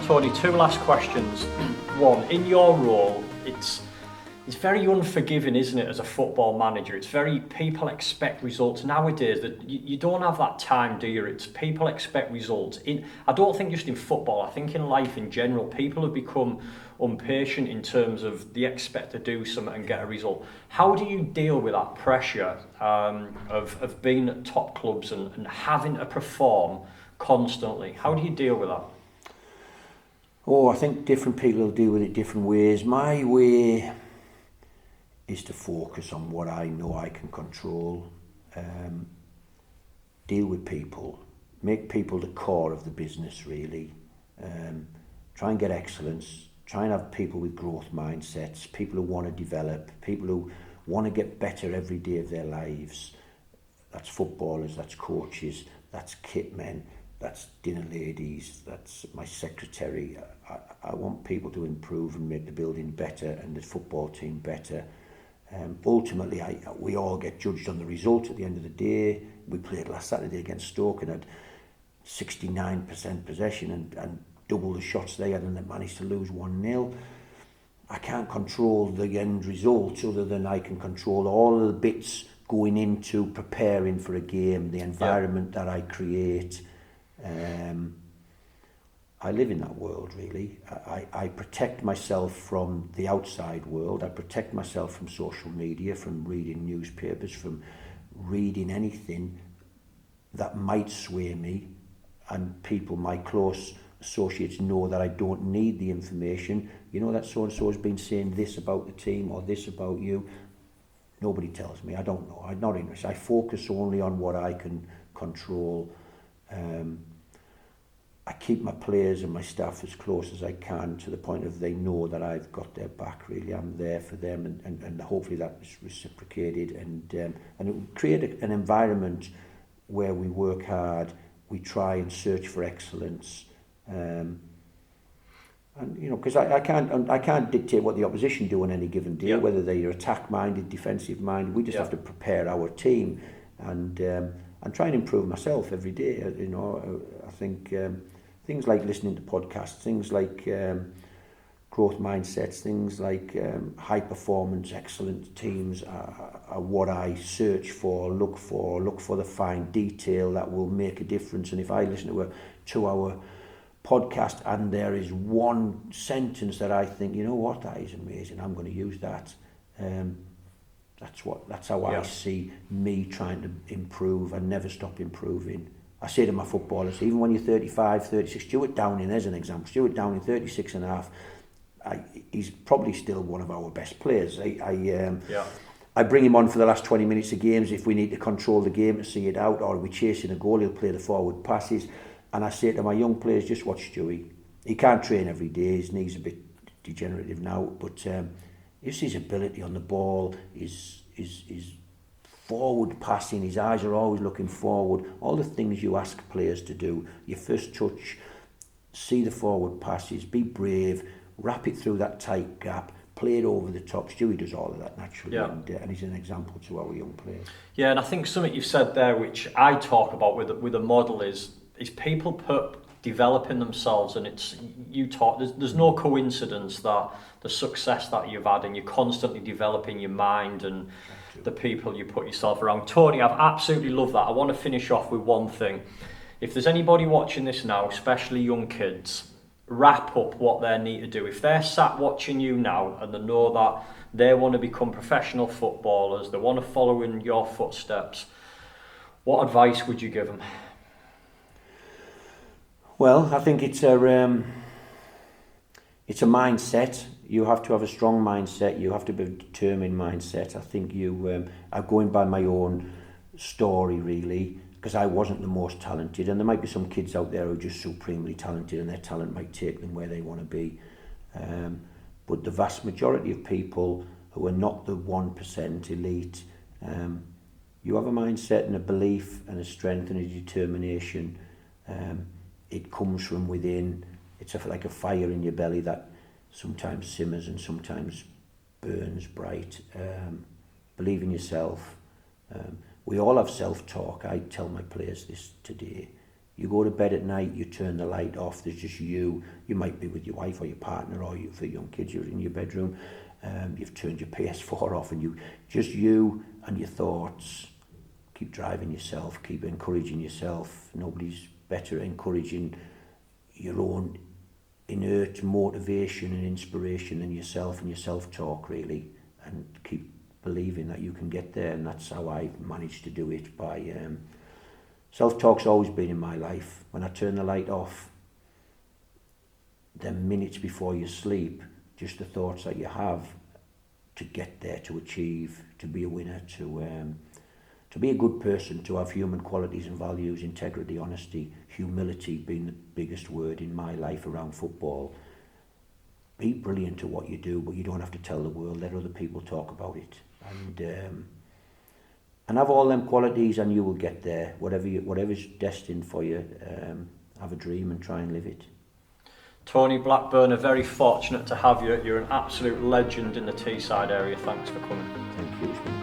Tony, two last questions. One, in your role, it's very unforgiving, isn't it, as a football manager? It's very, people expect results nowadays. That you don't have that time, do you? It's people expect results. I don't think just in football, I think in life in general, people have become impatient in terms of they expect to do something and get a result. How do you deal with that pressure of being at top clubs and having to perform constantly? How do you deal with that? Oh, I think different people will deal with it different ways. My way is to focus on what I know I can control, deal with people, make people the core of the business really, try and get excellence, try and have people with growth mindsets, people who want to develop, people who want to get better every day of their lives. That's footballers, that's coaches, that's kit men, that's dinner ladies, that's my secretary. I want people to improve and make the building better and the football team better. Ultimately, we all get judged on the result at the end of the day. We played last Saturday against Stoke and had 69% possession and double the shots they had, and they managed to lose 1-0. I can't control the end result other than I can control all of the bits going into preparing for a game, the environment that I create. I live in that world really. I protect myself from the outside world. I protect myself from social media, from reading newspapers, from reading anything that might sway me. And people, my close associates, know that I don't need the information. You know that so-and-so has been saying this about the team or this about you. Nobody tells me. I don't know. I'm not interested. I focus only on what I can control. I keep my players and my staff as close as I can to the point of they know that I've got their back really. I'm there for them and hopefully that is reciprocated and it will create an environment where we work hard, we try and search for excellence. And you know, because I can't dictate what the opposition do on any given day, whether they're attack minded, defensive minded. We just have to prepare our team and try and improve myself every day. You know, I think things like listening to podcasts, things like growth mindsets, things like high performance, excellent teams are what I search for, look for the fine detail that will make a difference. And if I listen to a 2-hour podcast and there is one sentence that I think, you know what, that is amazing, I'm going to use that. That's how I see me trying to improve and never stop improving. I say to my footballers, even when you're 35, 36, Stuart Downing, there's an example, Stuart Downing, 36 and a half, he's probably still one of our best players. I bring him on for the last 20 minutes of games if we need to control the game to see it out, or we're chasing a goal, he'll play the forward passes. And I say to my young players, just watch Stewie. He can't train every day, his knee's a bit degenerative now, but just his ability on the ball, his forward passing, his eyes are always looking forward, all the things you ask players to do, your first touch, see the forward passes, be brave, wrap it through that tight gap, play it over the top. Stewie does all of that naturally, and he's an example to our young players. Yeah, and I think something you've said there, which I talk about with a model, is people developing themselves, and there's no coincidence that the success that you've had and you're constantly developing your mind and the people you put yourself around. Tony, I've absolutely loved that. I want to finish off with one thing. If there's anybody watching this now, especially young kids, wrap up what they need to do. If they're sat watching you now and they know that they want to become professional footballers, they want to follow in your footsteps, what advice would you give them? Well, I think it's a mindset. You have to have a strong mindset. You have to be a determined mindset. I think I'm going by my own story really, because I wasn't the most talented, and there might be some kids out there who are just supremely talented and their talent might take them where they want to be. But the vast majority of people who are not the 1% elite, you have a mindset and a belief and a strength and a determination. It comes from within. It's like a fire in your belly that sometimes simmers and sometimes burns bright. Believe in yourself. We all have self-talk. I tell my players this today. You go to bed at night, you turn the light off, there's just you. You might be with your wife or your partner, or you, for young kids, you're in your bedroom. You've turned your PS4 off, and just you and your thoughts. Keep driving yourself, keep encouraging yourself. Nobody's better at encouraging your own inert motivation and inspiration than yourself and your self-talk, really. And keep believing that you can get there, and that's how I managed to do it. By self-talk's always been in my life. When I turn the light off, then minutes before you sleep, just the thoughts that you have to get there, to achieve, to be a winner, to be a good person, to have human qualities and values, integrity, honesty, humility being the biggest word in my life around football. Be brilliant at what you do, but you don't have to tell the world. Let other people talk about it, and have all them qualities, and you will get there. Whatever's destined for you, have a dream and try and live it. Tony Blackburn, are very fortunate to have you. You're an absolute legend in the Teesside area. Thanks for coming. Thank you. It's been